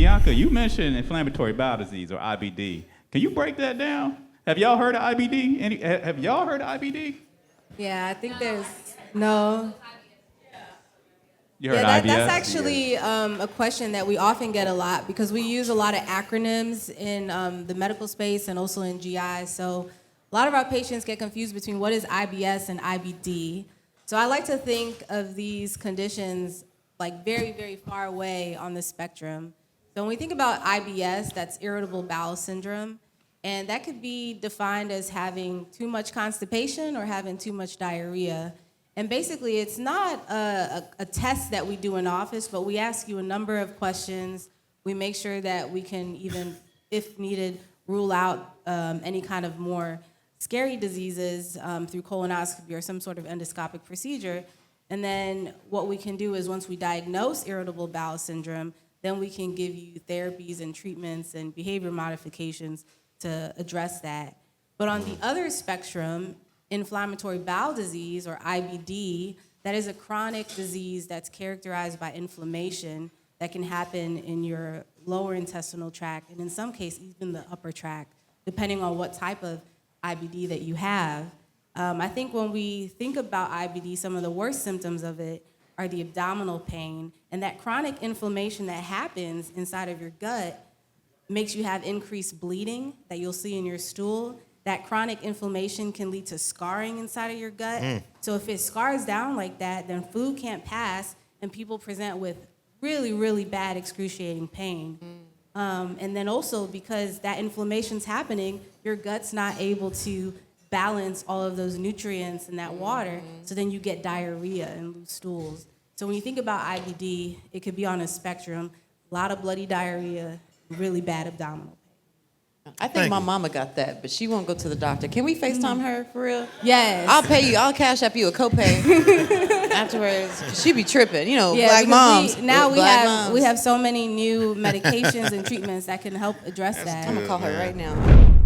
Bianca, you mentioned inflammatory bowel disease or IBD. Can you break that down? Have y'all heard of IBD? Have y'all heard of IBD? Yeah, I think there's no. You heard Yeah, IBS? that's actually a question that we often get a lot because we use a lot of acronyms in the medical space and also in GI. So a lot of our patients get confused between what is IBS and IBD. So I like to think of these conditions like very, very far away on the spectrum. So when we think about IBS, that's irritable bowel syndrome. And that could be defined as having too much constipation or having too much diarrhea. And basically, it's not a test that we do in office, but we ask you a number of questions. We make sure that we can even, if needed, rule out any kind of more scary diseases through colonoscopy or some sort of endoscopic procedure. And then what we can do is once we diagnose irritable bowel syndrome, then we can give you therapies and treatments and behavior modifications to address that. But on the other spectrum, inflammatory bowel disease, or IBD, that is a chronic disease that's characterized by inflammation that can happen in your lower intestinal tract, and in some cases, even the upper tract, depending on what type of IBD that you have. I think when we think about IBD, some of the worst symptoms of it are the abdominal pain, and that chronic inflammation that happens inside of your gut makes you have increased bleeding that you'll see in your stool. That chronic inflammation can lead to scarring inside of your gut. So if it scars down like that, then food can't pass, and people present with really, really bad excruciating pain. And then also because that inflammation's happening, your gut's not able to balance all of those nutrients in that water, so then you get diarrhea and loose stools. So when you think about IBD, it could be on a spectrum, a lot of bloody diarrhea, really bad abdominal pain. I think my mama got that, but she won't go to the doctor. Can we FaceTime her for real? Yes. I'll pay you. I'll cash up you a copay afterwards. She be tripping, black because moms. We have so many new medications and treatments that can help address that. I'm gonna call her right now.